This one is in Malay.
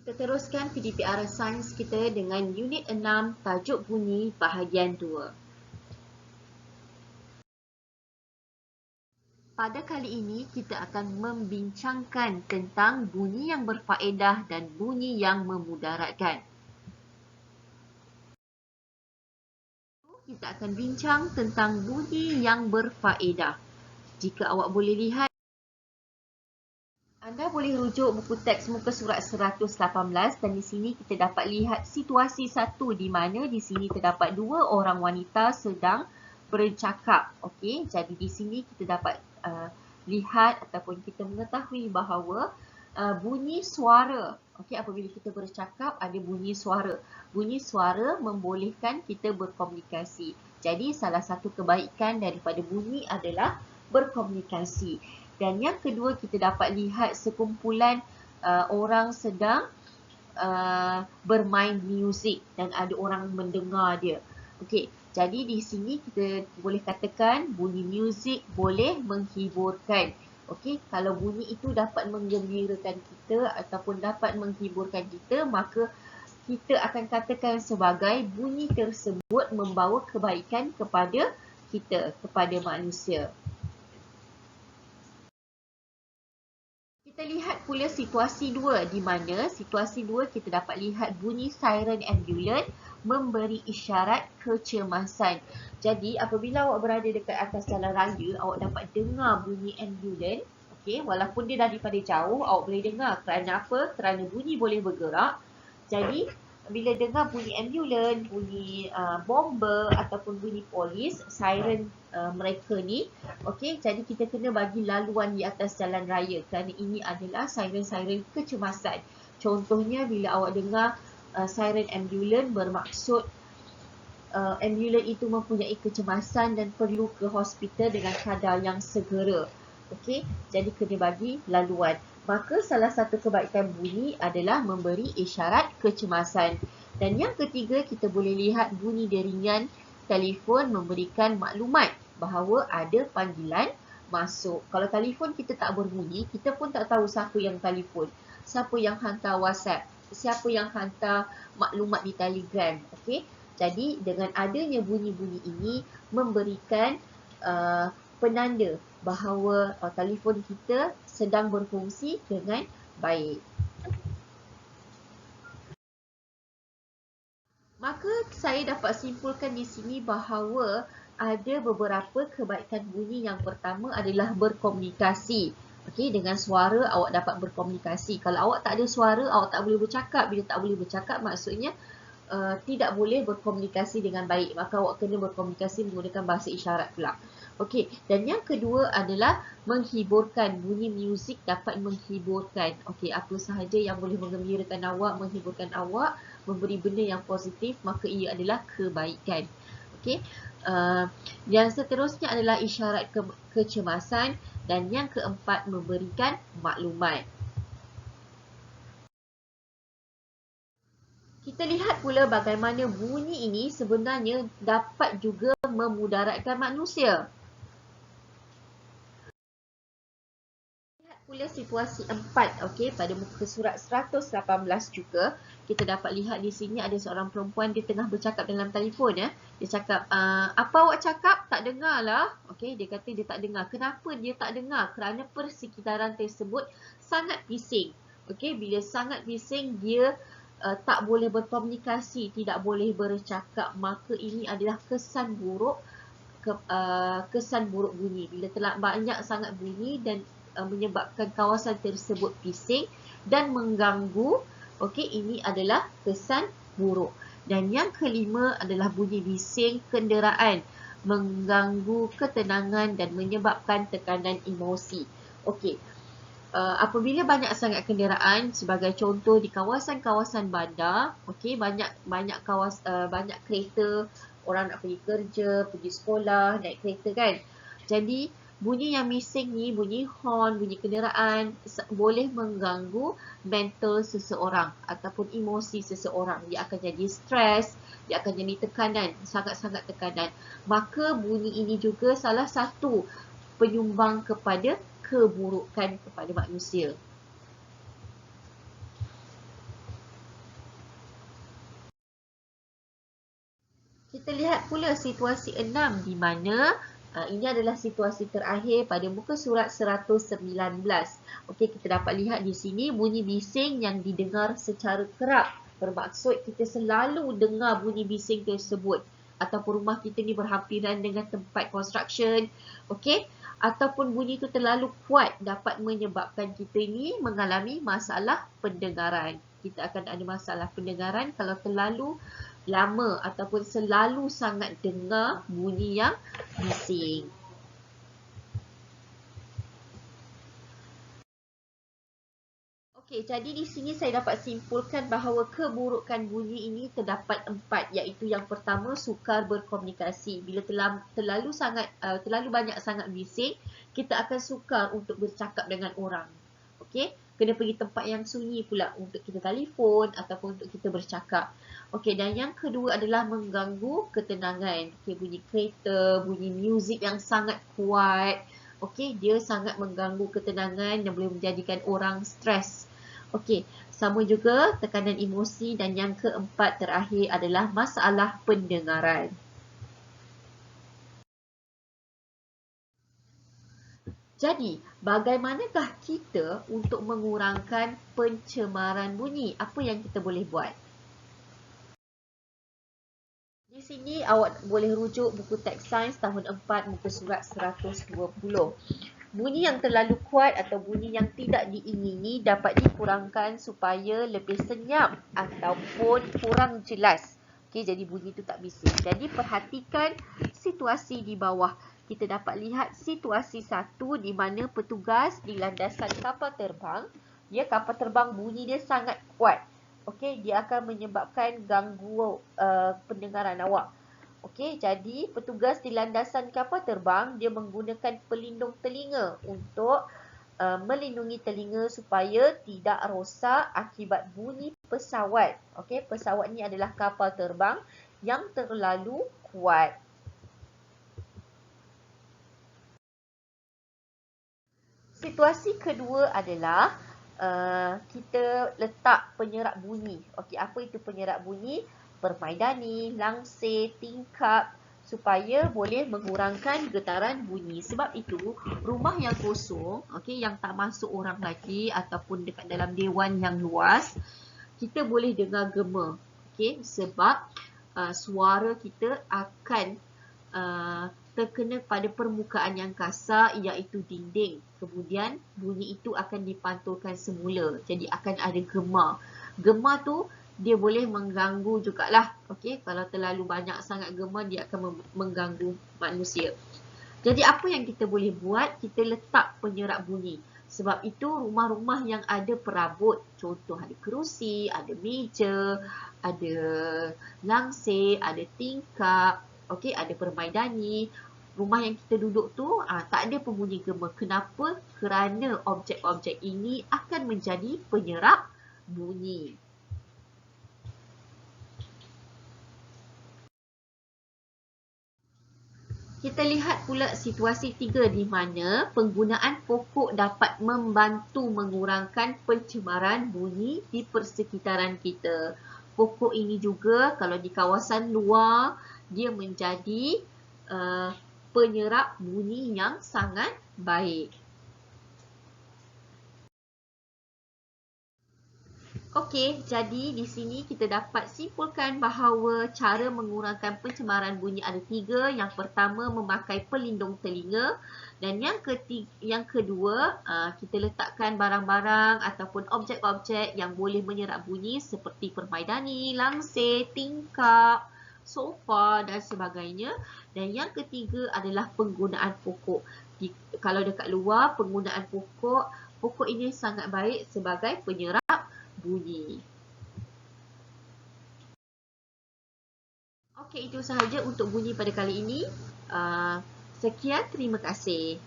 Kita teruskan PDPR Sains kita dengan unit 6 tajuk bunyi bahagian 2. Pada kali ini kita akan membincangkan tentang bunyi yang berfaedah dan bunyi yang memudaratkan. Kita akan bincang tentang bunyi yang berfaedah. Jika awak boleh lihat, anda boleh rujuk buku teks muka surat 118 dan di sini kita dapat lihat situasi satu di mana di sini terdapat dua orang wanita sedang bercakap. Okey, jadi di sini kita dapat lihat ataupun kita mengetahui bahawa bunyi suara. Okey, apabila kita bercakap ada bunyi suara. Bunyi suara membolehkan kita berkomunikasi. Jadi salah satu kebaikan daripada bunyi adalah berkomunikasi. Dan yang kedua kita dapat lihat sekumpulan orang sedang bermain muzik dan ada orang mendengar dia. Okey, jadi di sini kita boleh katakan bunyi muzik boleh menghiburkan. Okey, kalau bunyi itu dapat menggembirakan kita ataupun dapat menghiburkan kita, maka kita akan katakan sebagai bunyi tersebut membawa kebaikan kepada kita, kepada manusia. Kita lihat pula situasi 2 di mana situasi 2 kita dapat lihat bunyi siren ambulan memberi isyarat kecemasan. Jadi apabila awak berada dekat atas jalan raya, awak dapat dengar bunyi ambulan. Okey, walaupun dia daripada jauh, awak boleh dengar. Kerana apa? Kerana bunyi boleh bergerak. Jadi bila dengar bunyi ambulan, bunyi bomber ataupun bunyi polis, siren mereka ni, okey, jadi kita kena bagi laluan di atas jalan raya kerana ini adalah siren-siren kecemasan. Contohnya bila awak dengar siren ambulan, bermaksud ambulan itu mempunyai kecemasan dan perlu ke hospital dengan kadar yang segera. Okey, jadi kena bagi laluan. Maka salah satu kebaikan bunyi adalah memberi isyarat kecemasan. Dan yang ketiga, kita boleh lihat bunyi deringan telefon memberikan maklumat bahawa ada panggilan masuk. Kalau telefon kita tak berbunyi, kita pun tak tahu siapa yang telefon, siapa yang hantar WhatsApp, siapa yang hantar maklumat di Telegram. Okey, jadi dengan adanya bunyi-bunyi ini memberikan penanda bahawa telefon kita sedang berfungsi dengan baik. Maka saya dapat simpulkan di sini bahawa ada beberapa kebaikan bunyi. Yang pertama adalah berkomunikasi. Okey, dengan suara awak dapat berkomunikasi. Kalau awak tak ada suara, awak tak boleh bercakap. Bila tak boleh bercakap, maksudnya tidak boleh berkomunikasi dengan baik. Maka awak kena berkomunikasi menggunakan bahasa isyarat pula. Okey, dan yang kedua adalah menghiburkan. Bunyi muzik dapat menghiburkan. Okey, apa sahaja yang boleh menggembirakan awak, menghiburkan awak, memberi benda yang positif, maka ia adalah kebaikan. Okey, yang seterusnya adalah isyarat kecemasan dan yang keempat memberikan maklumat. Kita lihat pula bagaimana bunyi ini sebenarnya dapat juga memudaratkan manusia. Lihat pula situasi 4, okey, pada muka surat 118 juga. Kita dapat lihat di sini ada seorang perempuan, dia tengah bercakap dalam telefon ya. Dia cakap, apa awak cakap? Tak dengar lah. Okey, dia kata dia tak dengar. Kenapa dia tak dengar? Kerana persekitaran tersebut sangat bising. Okey, bila sangat bising, dia tak boleh berkomunikasi, tidak boleh bercakap, maka ini adalah kesan buruk bunyi. Bila terlalu banyak sangat bunyi dan menyebabkan kawasan tersebut bising dan mengganggu, okey, ini adalah kesan buruk. Dan yang kelima adalah bunyi bising kenderaan, mengganggu ketenangan dan menyebabkan tekanan emosi. Okey, apabila banyak sangat kenderaan, sebagai contoh di kawasan-kawasan bandar, okey, banyak kereta, orang nak pergi kerja, pergi sekolah, naik kereta kan. Jadi bunyi yang bising ni, bunyi horn, bunyi kenderaan boleh mengganggu mental seseorang ataupun emosi seseorang. Dia akan jadi stres, dia akan jadi tekanan, sangat-sangat tekanan. Maka bunyi ini juga salah satu penyumbang kepada keburukan kepada manusia. Kita lihat pula situasi 6 di mana ini adalah situasi terakhir pada muka surat 119. Okey, kita dapat lihat di sini bunyi bising yang didengar secara kerap. Bermaksud kita selalu dengar bunyi bising tersebut. Ataupun rumah kita ni berhampiran dengan tempat construction. Okey, ataupun bunyi itu terlalu kuat dapat menyebabkan kita ni mengalami masalah pendengaran. Kita akan ada masalah pendengaran kalau terlalu lama ataupun selalu sangat dengar bunyi yang bising. Okey, jadi di sini saya dapat simpulkan bahawa keburukan bunyi ini terdapat 4, iaitu yang pertama sukar berkomunikasi. Bila terlalu banyak sangat bising, kita akan sukar untuk bercakap dengan orang. Okey, kena pergi tempat yang sunyi pula untuk kita telefon ataupun untuk kita bercakap. Okey, dan yang kedua adalah mengganggu ketenangan. Okey, bunyi kereta, bunyi muzik yang sangat kuat. Okey, dia sangat mengganggu ketenangan dan boleh menjadikan orang stres. Okey, sama juga tekanan emosi dan yang keempat terakhir adalah masalah pendengaran. Jadi, bagaimanakah kita untuk mengurangkan pencemaran bunyi? Apa yang kita boleh buat? Di sini awak boleh rujuk buku teks sains tahun 4 muka surat 120. Bunyi yang terlalu kuat atau bunyi yang tidak diingini dapat dikurangkan supaya lebih senyap ataupun kurang jelas. Okey, jadi bunyi itu tak bising. Jadi perhatikan situasi di bawah. Kita dapat lihat situasi 1 di mana petugas di landasan kapal terbang, kapal terbang bunyi dia sangat kuat. Okey, dia akan menyebabkan ganggu pendengaran awak. Okey, jadi petugas di landasan kapal terbang dia menggunakan pelindung telinga untuk melindungi telinga supaya tidak rosak akibat bunyi pesawat. Okey, pesawat ni adalah kapal terbang yang terlalu kuat. Situasi kedua adalah kita letak penyerap bunyi. Okey, apa itu penyerap bunyi? Permaidani, langsir, tingkap supaya boleh mengurangkan getaran bunyi. Sebab itu, rumah yang kosong, okey, yang tak masuk orang lagi ataupun dekat dalam dewan yang luas, kita boleh dengar gema. Okey, sebab suara kita akan terkena pada permukaan yang kasar iaitu dinding. Kemudian bunyi itu akan dipantulkan semula. Jadi akan ada gema. Gema tu dia boleh mengganggu jugalah. Okey, kalau terlalu banyak sangat gema dia akan mengganggu manusia. Jadi apa yang kita boleh buat? Kita letak penyerap bunyi. Sebab itu rumah-rumah yang ada perabot, contoh ada kerusi, ada meja, ada langsir, ada tingkap, okey, ada permaidani. Rumah yang kita duduk tu tak ada pembunyi gema. Kenapa? Kerana objek-objek ini akan menjadi penyerap bunyi. Kita lihat pula situasi 3 di mana penggunaan pokok dapat membantu mengurangkan pencemaran bunyi di persekitaran kita. Pokok ini juga kalau di kawasan luar dia menjadi penyerap bunyi yang sangat baik. Okey, jadi di sini kita dapat simpulkan bahawa cara mengurangkan pencemaran bunyi ada 3. Yang pertama, memakai pelindung telinga. Dan yang kedua, kita letakkan barang-barang ataupun objek-objek yang boleh menyerap bunyi seperti permaidani, langsir, tingkap, sofa dan sebagainya. Dan yang ketiga adalah penggunaan pokok. Kalau dekat luar, penggunaan pokok ini sangat baik sebagai penyerap bunyi. Okey, itu sahaja untuk bunyi pada kali ini. Sekian, terima kasih.